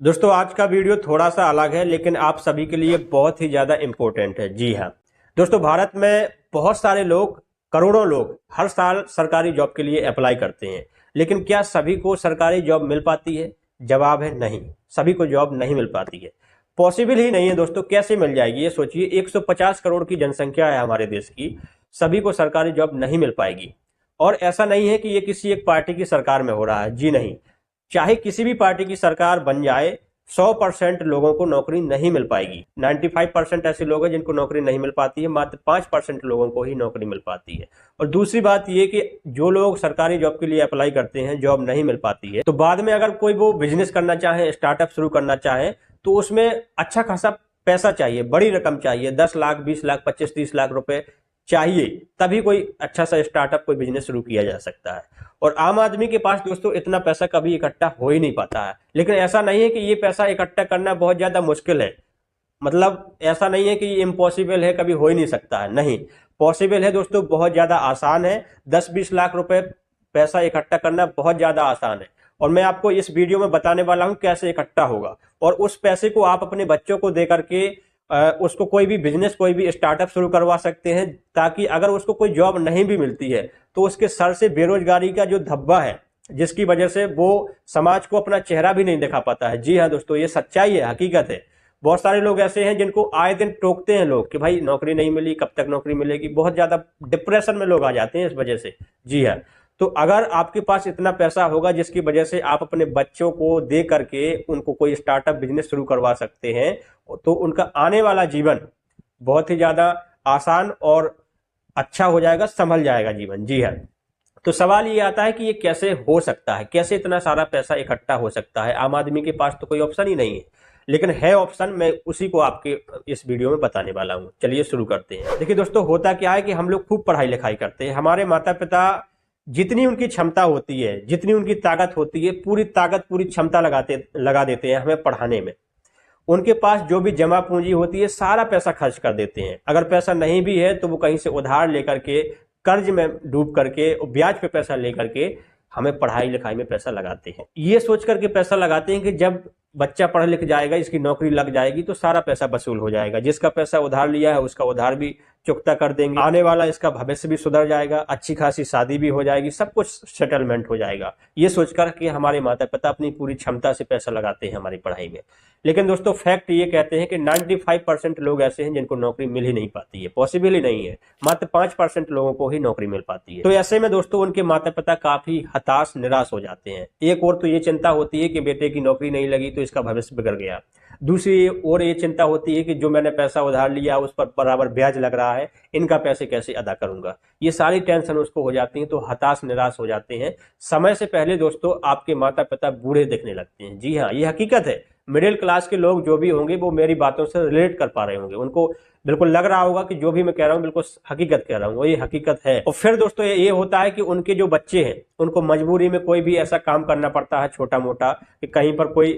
दोस्तों आज का वीडियो थोड़ा सा अलग है लेकिन आप सभी के लिए बहुत ही ज़्यादा इम्पोर्टेंट है। जी हाँ दोस्तों, भारत में बहुत सारे लोग, करोड़ों लोग हर साल सरकारी जॉब के लिए अप्लाई करते हैं, लेकिन क्या सभी को सरकारी जॉब मिल पाती है? जवाब है नहीं, सभी को जॉब नहीं मिल पाती है। पॉसिबल ही नहीं है दोस्तों। कैसे मिल जाएगी ये सोचिए। 150 करोड़ की जनसंख्या है हमारे देश की, सभी को सरकारी जॉब नहीं मिल पाएगी। और ऐसा नहीं है कि ये किसी एक पार्टी की सरकार में हो रहा है, जी नहीं। चाहे किसी भी पार्टी की सरकार बन जाए, 100% लोगों को नौकरी नहीं मिल पाएगी। 95% ऐसे लोग हैं जिनको नौकरी नहीं मिल पाती है, मात्र 5% लोगों को ही नौकरी मिल पाती है। और दूसरी बात ये कि जो लोग सरकारी जॉब के लिए अप्लाई करते हैं, जॉब नहीं मिल पाती है, तो बाद में अगर कोई वो बिजनेस करना चाहे, स्टार्टअप शुरू करना चाहे, तो उसमें अच्छा खासा पैसा चाहिए, बड़ी रकम चाहिए। 10 लाख, 20 लाख, 25-30 लाख रुपए चाहिए, तभी कोई अच्छा सा स्टार्टअप, कोई बिजनेस शुरू किया जा सकता है। और आम आदमी के पास दोस्तों इतना पैसा कभी इकट्ठा हो ही नहीं पाता है। लेकिन ऐसा नहीं है कि ये पैसा इकट्ठा करना बहुत ज्यादा मुश्किल है, मतलब ऐसा नहीं है कि ये इम्पॉसिबल है, कभी हो ही नहीं सकता है। नहीं, पॉसिबल है दोस्तों, बहुत ज्यादा आसान है। 10-20 लाख रुपए पैसा इकट्ठा करना बहुत ज्यादा आसान है। और मैं आपको इस वीडियो में बताने वाला हूं कैसे इकट्ठा होगा। और उस पैसे को आप अपने बच्चों को दे करके उसको कोई भी बिजनेस, कोई भी स्टार्टअप शुरू करवा सकते हैं, ताकि अगर उसको कोई जॉब नहीं भी मिलती है तो उसके सर से बेरोजगारी का जो धब्बा है, जिसकी वजह से वो समाज को अपना चेहरा भी नहीं दिखा पाता है। जी हाँ दोस्तों, ये सच्चाई है, हकीकत है। बहुत सारे लोग ऐसे हैं जिनको आए दिन टोकते हैं लोग कि भाई नौकरी नहीं मिली, कब तक नौकरी मिलेगी। बहुत ज्यादा डिप्रेशन में लोग आ जाते हैं इस वजह से। जी हाँ, तो अगर आपके पास इतना पैसा होगा जिसकी वजह से आप अपने बच्चों को दे करके उनको कोई स्टार्टअप बिजनेस शुरू करवा सकते हैं, तो उनका आने वाला जीवन बहुत ही ज्यादा आसान और अच्छा हो जाएगा, संभल जाएगा जीवन। जी हाँ, तो सवाल ये आता है कि ये कैसे हो सकता है, कैसे इतना सारा पैसा इकट्ठा हो सकता है। आम आदमी के पास तो कोई ऑप्शन ही नहीं है, लेकिन है ऑप्शन। मैं उसी को आपके इस वीडियो में बताने वाला हूं। चलिए शुरू करते हैं। देखिए दोस्तों, होता क्या है कि हम लोग खूब पढ़ाई लिखाई करते हैं। हमारे माता पिता जितनी उनकी क्षमता होती है, जितनी उनकी ताकत होती है, पूरी ताकत, पूरी क्षमता लगा देते हैं हमें पढ़ाने में। उनके पास जो भी जमा पूंजी होती है, सारा पैसा खर्च कर देते हैं। अगर पैसा नहीं भी है तो वो कहीं से उधार लेकर के, कर्ज में डूब करके, ब्याज पे पैसा लेकर के हमें पढ़ाई लिखाई में पैसा लगाते हैं। ये सोच करके पैसा लगाते हैं कि जब बच्चा पढ़ लिख जाएगा, इसकी नौकरी लग जाएगी तो सारा पैसा वसूल हो जाएगा। जिसका पैसा उधार लिया है उसका उधार भी चुकता कर देंगे, आने वाला इसका भविष्य भी सुधर जाएगा, अच्छी खासी शादी भी हो जाएगी, सब कुछ सेटलमेंट हो जाएगा। ये सोचकर कि हमारे माता पिता अपनी पूरी क्षमता से पैसा लगाते हैं हमारी पढ़ाई में। लेकिन दोस्तों फैक्ट ये कहते हैं कि 95% लोग ऐसे हैं जिनको नौकरी मिल ही नहीं पाती है, पॉसिबल ही नहीं है। मात्र 5% लोगों को ही नौकरी मिल पाती है। तो ऐसे में दोस्तों उनके माता पिता काफी हताश, निराश हो जाते हैं। एक और तो ये चिंता होती है कि बेटे की नौकरी नहीं लगी तो इसका भविष्य बिगड़ गया। दूसरी ओर ये चिंता होती है कि जो मैंने पैसा उधार लिया उस पर बराबर ब्याज लग रहा है, इनका पैसे कैसे अदा करूंगा। ये सारी टेंशन उसको हो जाती है, तो हताश निराश हो जाते हैं। समय से पहले दोस्तों आपके माता पिता बूढ़े दिखने लगते हैं। जी हाँ, ये हकीकत है। मिडिल क्लास के लोग जो भी होंगे वो मेरी बातों से रिलेट कर पा रहे होंगे, उनको बिल्कुल लग रहा होगा कि जो भी मैं कह रहा हूँ बिल्कुल हकीकत कह रहा हूँ, ये हकीकत है। और फिर दोस्तों ये होता है कि उनके जो बच्चे हैं उनको मजबूरी में कोई भी ऐसा काम करना पड़ता है छोटा मोटा, कि कहीं पर कोई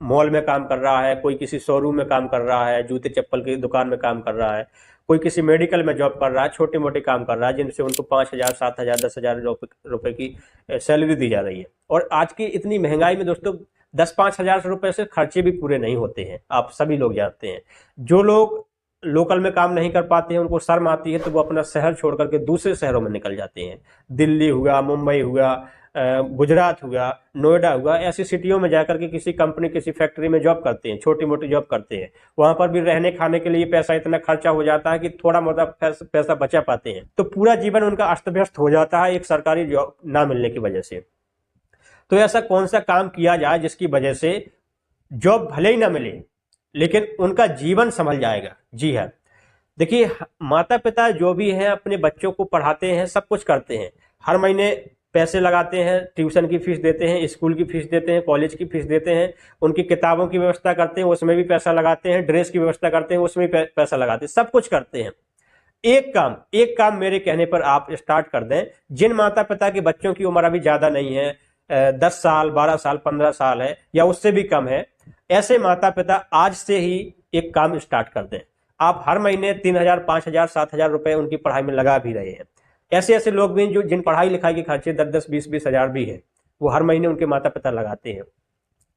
मॉल में काम कर रहा है, कोई किसी शोरूम में काम कर रहा है, जूते चप्पल की दुकान में काम कर रहा है, कोई किसी मेडिकल में जॉब कर रहा है, छोटे मोटे काम कर रहा है, जिनसे उनको 5,000, 7,000, 10,000 रुपए की सैलरी दी जा रही है। और आज की इतनी महंगाई में दोस्तों 10-5 हजार रुपए से खर्चे भी पूरे नहीं होते हैं, आप सभी लोग जानते हैं। जो लोग लोकल में काम नहीं कर पाते हैं, उनको शर्म आती है, तो वो अपना शहर छोड़ करके दूसरे शहरों में निकल जाते हैं। दिल्ली हुआ, मुंबई हुआ, गुजरात हुआ, नोएडा हुआ, ऐसी सिटियों में जाकर के किसी कंपनी, किसी फैक्ट्री में जॉब करते हैं, छोटी मोटी जॉब करते हैं। वहां पर भी रहने खाने के लिए पैसा इतना खर्चा हो जाता है कि थोड़ा मोटा पैसा बचा पाते हैं, तो पूरा जीवन उनका अस्त व्यस्त हो जाता है एक सरकारी जॉब ना मिलने की वजह से। तो ऐसा कौन सा काम किया जाए जिसकी वजह से जॉब भले ही ना मिले लेकिन उनका जीवन संभल जाएगा। जी हाँ, देखिए माता पिता जो भी हैं अपने बच्चों को पढ़ाते हैं, सब कुछ करते हैं, हर महीने पैसे लगाते हैं, ट्यूशन की फीस देते हैं, स्कूल की फीस देते हैं, कॉलेज की फीस देते हैं, उनकी किताबों की व्यवस्था करते हैं, उसमें भी पैसा लगाते हैं, ड्रेस की व्यवस्था करते हैं, उसमें भी पैसा लगाते हैं, सब कुछ करते हैं। एक काम मेरे कहने पर आप स्टार्ट कर दें। जिन माता पिता के बच्चों की उम्र अभी ज्यादा नहीं है, 10 साल, 12 साल, 15 साल है या उससे भी कम है, ऐसे माता पिता आज से ही एक काम स्टार्ट कर दें। आप हर महीने 3,000, 5,000, 7,000 रुपए उनकी पढ़ाई में लगा भी रहे हैं। ऐसे ऐसे लोग भी जो जिन पढ़ाई लिखाई के खर्चे 10-10, 20-20 हजार भी है, वो हर महीने उनके माता पिता लगाते हैं।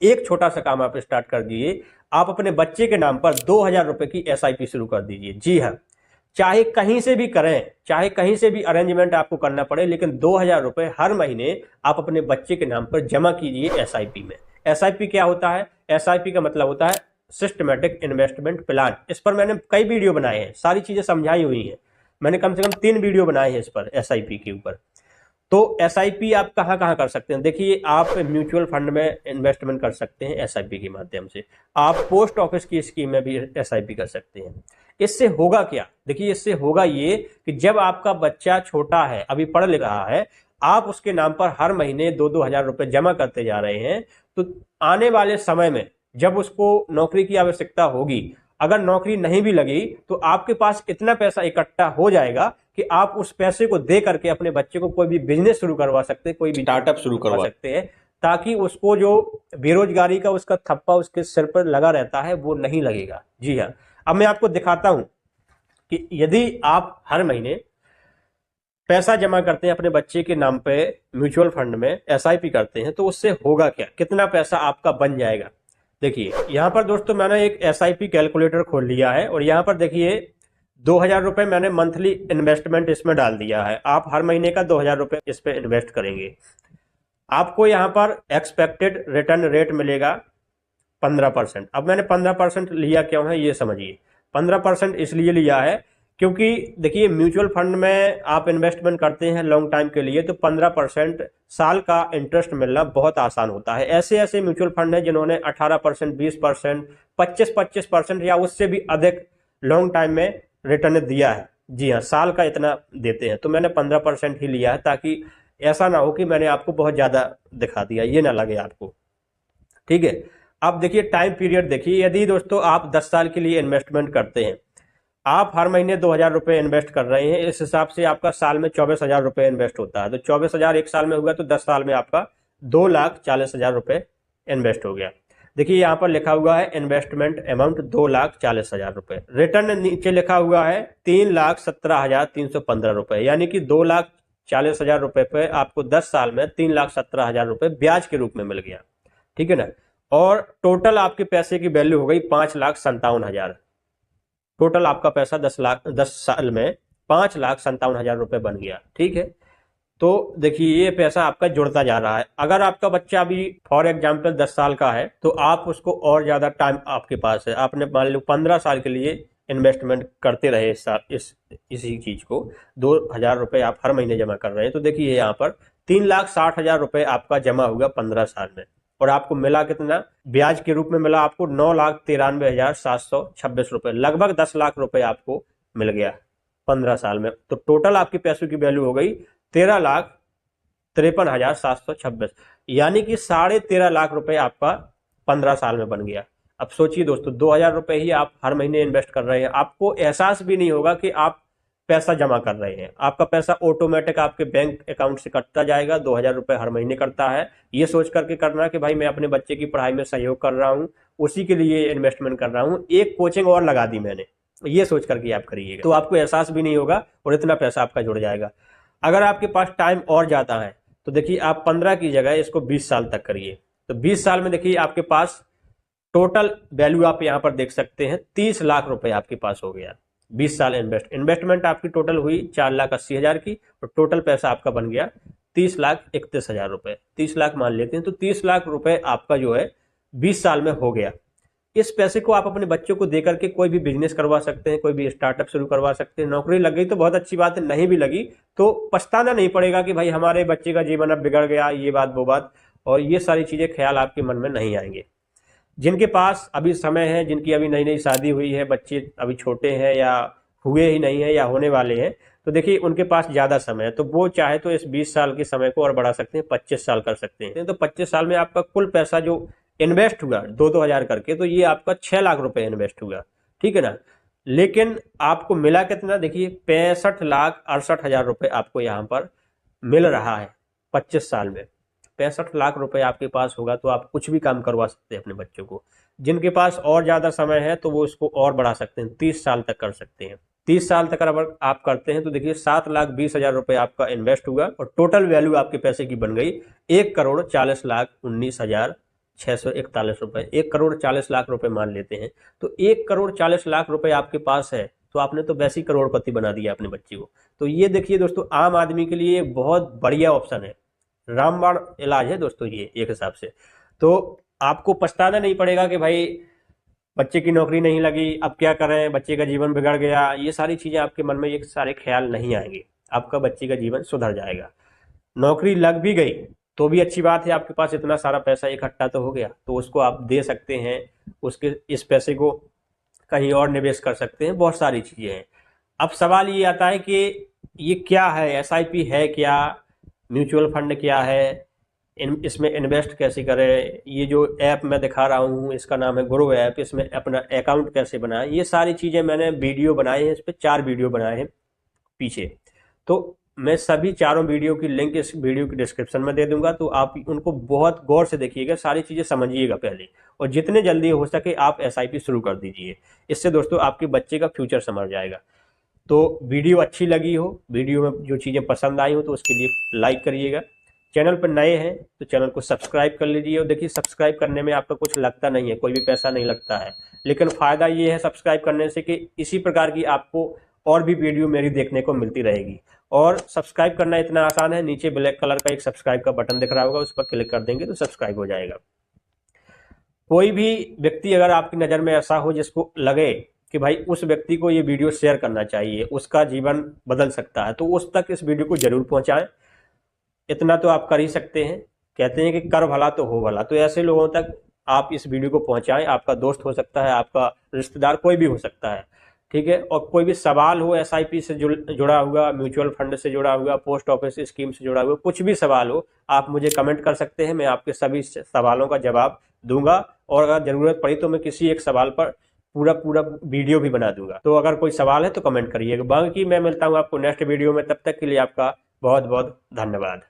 एक छोटा सा काम आप स्टार्ट कर दीजिए, आप अपने बच्चे के नाम पर 2000 रुपए की एसआईपी शुरू कर दीजिए। जी हाँ, चाहे कहीं से भी करें, चाहे कहीं से भी अरेंजमेंट आपको करना पड़े, लेकिन 2000 रुपए हर महीने आप अपने बच्चे के नाम पर जमा कीजिए एसआईपी में। एसआईपी क्या होता है? एसआईपी का मतलब होता है सिस्टमेटिक इन्वेस्टमेंट प्लान। इस पर मैंने कई वीडियो बनाए हैं, सारी चीजें समझाई हुई हैं। मैंने कम से कम 3 वीडियो बनाए हैं इस पर, एसआईपी के ऊपर। तो एसआईपी आप कहाँ कहाँ कर सकते हैं? देखिए, आप म्यूचुअल फंड में इन्वेस्टमेंट कर सकते हैं एसआईपी के माध्यम से। आप पोस्ट ऑफिस की स्कीम में भी एसआईपी कर सकते हैं। इससे होगा क्या? देखिए, इससे होगा ये कि जब आपका बच्चा छोटा है, अभी पढ़ लिख रहा है, आप उसके नाम पर हर महीने 2-2 हजार रुपए जमा करते जा रहे हैं, तो आने वाले समय में जब उसको नौकरी की आवश्यकता होगी, अगर नौकरी नहीं भी लगी, तो आपके पास इतना पैसा इकट्ठा हो जाएगा कि आप उस पैसे को दे करके अपने बच्चे को कोई भी बिजनेस शुरू करवा सकते हैं, कोई भी स्टार्टअप शुरू करवा सकते हैं, ताकि उसको जो बेरोजगारी का उसका थप्पा उसके सिर पर लगा रहता है वो नहीं लगेगा। जी हाँ, अब मैं आपको दिखाता हूं कि यदि आप हर महीने पैसा जमा करते हैं अपने बच्चे के नाम पे म्यूचुअल फंड में, एसआईपी करते हैं, तो उससे होगा क्या, कितना पैसा आपका बन जाएगा। देखिए, यहां पर दोस्तों मैंने एक एसआईपी कैलकुलेटर खोल लिया है और यहां पर देखिए 2000 रुपए मैंने मंथली इन्वेस्टमेंट इसमें डाल दिया है। आप हर महीने का 2000 रुपए इस पे इन्वेस्ट करेंगे, आपको यहां पर एक्सपेक्टेड रिटर्न रेट मिलेगा 15%। अब मैंने 15% लिया क्यों है ये समझिए। 15% इसलिए लिया है क्योंकि देखिए, म्यूचुअल फंड में आप इन्वेस्टमेंट करते हैं लॉन्ग टाइम के लिए, तो 15% साल का इंटरेस्ट मिलना बहुत आसान होता है। ऐसे ऐसे म्यूचुअल फंड है जिन्होंने 18%, 20%, 25% या उससे भी अधिक लॉन्ग टाइम में रिटर्न दिया है। जी हाँ, साल का इतना देते हैं। तो मैंने 15% ही लिया है, ताकि ऐसा ना हो कि मैंने आपको बहुत ज्यादा दिखा दिया, ये ना लगे आपको। ठीक है, अब देखिए टाइम पीरियड देखिए, यदि दोस्तों आप 10 साल के लिए इन्वेस्टमेंट करते हैं, आप हर महीने 2000 रुपए इन्वेस्ट कर रहे हैं, इस हिसाब से आपका साल में 24,000 रुपए इन्वेस्ट होता है। तो 24,000 एक साल में हुआ, तो 10 साल में आपका 2,40,000 रुपए इन्वेस्ट हो गया। देखिए, यहाँ पर लिखा हुआ है इन्वेस्टमेंट अमाउंट 2,40,000 रुपए। रिटर्न नीचे लिखा हुआ है 3,17,315 रुपए, यानी कि 2,40,000 रुपए पे आपको 10 साल में 3,17,000 रुपए ब्याज के रूप में मिल गया। ठीक है ना। और टोटल आपके पैसे की वैल्यू हो गई 5,57,000। टोटल आपका पैसा 10 साल में 5,57,000 रुपए बन गया। ठीक है, तो देखिए ये पैसा आपका जुड़ता जा रहा है। अगर आपका बच्चा अभी फॉर एग्जाम्पल 10 साल का है, तो आप उसको और ज्यादा टाइम आपके पास है, आपने मान लो 15 साल के लिए इन्वेस्टमेंट करते रहे इसी चीज को, 2,000 रुपए आप हर महीने जमा कर रहे हैं, तो देखिए यहाँ पर 3,60,000 रुपए आपका जमा होगा 15 साल में। और आपको मिला कितना ब्याज के रूप में? मिला आपको 9,93,726 रुपए, लगभग 10 लाख रुपए आपको मिल गया 15 साल में। तो टोटल आपके पैसों की वैल्यू हो गई 13,53,726, यानी कि 13.5 लाख रुपए आपका 15 साल में बन गया। अब सोचिए दोस्तों, 2,000 रुपए ही आप हर महीने इन्वेस्ट कर रहे हैं, आपको एहसास भी नहीं होगा कि आप पैसा जमा कर रहे हैं। आपका पैसा ऑटोमेटिक आपके बैंक अकाउंट से कटता जाएगा। 2,000 रुपए हर महीने करता है। ये सोच करके करना कि भाई मैं अपने बच्चे की पढ़ाई में सहयोग कर रहा हूँ, उसी के लिए इन्वेस्टमेंट कर रहा हूँ, एक कोचिंग और लगा दी मैंने, ये सोच करके आप करिएगा, तो आपको एहसास भी नहीं होगा और इतना पैसा आपका जुड़ जाएगा। अगर आपके पास टाइम और जाता है तो देखिए, आप 15 की जगह इसको 20 साल तक करिए, तो 20 साल में देखिए आपके पास टोटल वैल्यू आप यहां पर देख सकते हैं 30 लाख रुपए आपके पास हो गया। 20 साल इन्वेस्टमेंट आपकी टोटल हुई 4,80,000 की, और टोटल पैसा आपका बन गया 30,31,000 रुपए। 30 लाख मान लेते हैं, तो 30 लाख रुपए आपका जो है 20 साल में हो गया। इस पैसे को आप अपने बच्चों को देकर के कोई भी बिजनेस करवा सकते हैं, कोई भी स्टार्टअप शुरू करवा सकते हैं। नौकरी लग गई तो बहुत अच्छी बात है, नहीं भी लगी तो पछताना नहीं पड़ेगा कि भाई हमारे बच्चे का जीवन अब बिगड़ गया, ये बात वो बात, और ये सारी चीजें ख्याल आपके मन में नहीं आएंगे। जिनके पास अभी समय है, जिनकी अभी नई नई शादी हुई है, बच्चे अभी छोटे हैं या हुए ही नहीं है या होने वाले हैं, तो देखिए उनके पास ज्यादा समय है, तो वो चाहे तो इस 20 साल के समय को और बढ़ा सकते हैं, 25 साल कर सकते हैं। तो 25 साल में आपका कुल पैसा जो इन्वेस्ट हुआ 2-2 हजार करके, तो ये आपका 6 लाख रुपए इन्वेस्ट हुआ। ठीक है ना। लेकिन आपको मिला कितना? देखिए 65,68,000 रुपए आपको यहाँ पर मिल रहा है 25 साल में। 65 लाख रुपए आपके पास होगा तो आप कुछ भी काम करवा सकते हैं अपने बच्चों को। जिनके पास और ज्यादा समय है तो वो इसको और बढ़ा सकते हैं, 30 साल तक कर सकते हैं। 30 साल तक अगर आप करते हैं तो देखिए 7,20,000 रुपए आपका इन्वेस्ट हुआ और टोटल वैल्यू आपके पैसे की बन गई 1,40,19,000 641 रुपए, 1,40,40,00,000 रुपए मान लेते हैं, तो 1,40,40,00,000 रुपए आपके पास है तो आपने तो वैसे ही करोड़पति बना दिया अपने बच्चे को। तो ये देखिए दोस्तों, आम आदमी के लिए बहुत बढ़िया ऑप्शन है, रामबाण इलाज है दोस्तों ये एक हिसाब से। तो आपको पछताना नहीं पड़ेगा कि भाई बच्चे की नौकरी नहीं लगी, अब क्या करें, बच्चे का जीवन बिगड़ गया, ये सारी चीज़ें आपके मन में ये सारे ख्याल नहीं आएंगे। आपका बच्चे का जीवन सुधर जाएगा। नौकरी लग भी गई तो भी अच्छी बात है, आपके पास इतना सारा पैसा इकट्ठा तो हो गया, तो उसको आप दे सकते हैं, उसके इस पैसे को कहीं और निवेश कर सकते हैं, बहुत सारी चीज़ें हैं। अब सवाल ये आता है कि ये क्या है, एसआईपी है क्या, म्यूचुअल फंड क्या है, इसमें इन्वेस्ट कैसे करें, ये जो ऐप मैं दिखा रहा हूँ इसका नाम है ग्रो ऐप, इसमें अपना अकाउंट कैसे बनाएं, ये सारी चीज़ें मैंने वीडियो बनाए हैं, इस पर 4 वीडियो बनाए हैं पीछे। तो मैं सभी चारों वीडियो की लिंक इस वीडियो की डिस्क्रिप्शन में दे दूंगा, तो आप उनको बहुत गौर से देखिएगा, सारी चीज़ें समझिएगा पहले, और जितने जल्दी हो सके आप एसआईपी शुरू कर दीजिए। इससे दोस्तों आपके बच्चे का फ्यूचर संभल जाएगा। तो वीडियो अच्छी लगी हो, वीडियो में जो चीज़ें पसंद आई हो तो उसके लिए लाइक करिएगा। चैनल पर नए हैं तो चैनल को सब्सक्राइब कर लीजिए। और देखिए, सब्सक्राइब करने में आपका कुछ लगता नहीं है, कोई भी पैसा नहीं लगता है, लेकिन फ़ायदा ये है सब्सक्राइब करने से कि इसी प्रकार की आपको और भी वीडियो मेरी देखने को मिलती रहेगी। और सब्सक्राइब करना इतना आसान है, नीचे ब्लैक कलर का एक सब्सक्राइब का बटन दिख रहा होगा, उस पर क्लिक कर देंगे तो सब्सक्राइब हो जाएगा। कोई भी व्यक्ति अगर आपकी नज़र में ऐसा हो जिसको लगे कि भाई उस व्यक्ति को ये वीडियो शेयर करना चाहिए, उसका जीवन बदल सकता है, तो उस तक इस वीडियो को जरूर पहुंचाएं। इतना तो आप कर ही सकते हैं, कहते हैं कि कर भला तो हो भला, तो ऐसे लोगों तक आप इस वीडियो को पहुंचाएं। आपका दोस्त हो सकता है, आपका रिश्तेदार, कोई भी हो सकता है, ठीक है। और कोई भी सवाल हो एसआईपी से जुड़ा हुआ, म्यूचुअल फंड से जुड़ा हुआ, पोस्ट ऑफिस स्कीम से जुड़ा हुआ, कुछ भी सवाल हो आप मुझे कमेंट कर सकते हैं, मैं आपके सभी सवालों का जवाब दूंगा। और अगर ज़रूरत पड़ी तो मैं किसी एक सवाल पर पूरा वीडियो भी बना दूंगा। तो अगर कोई सवाल है तो कमेंट करिएगा। बाकी मैं मिलता हूँ आपको नेक्स्ट वीडियो में, तब तक के लिए आपका बहुत बहुत धन्यवाद।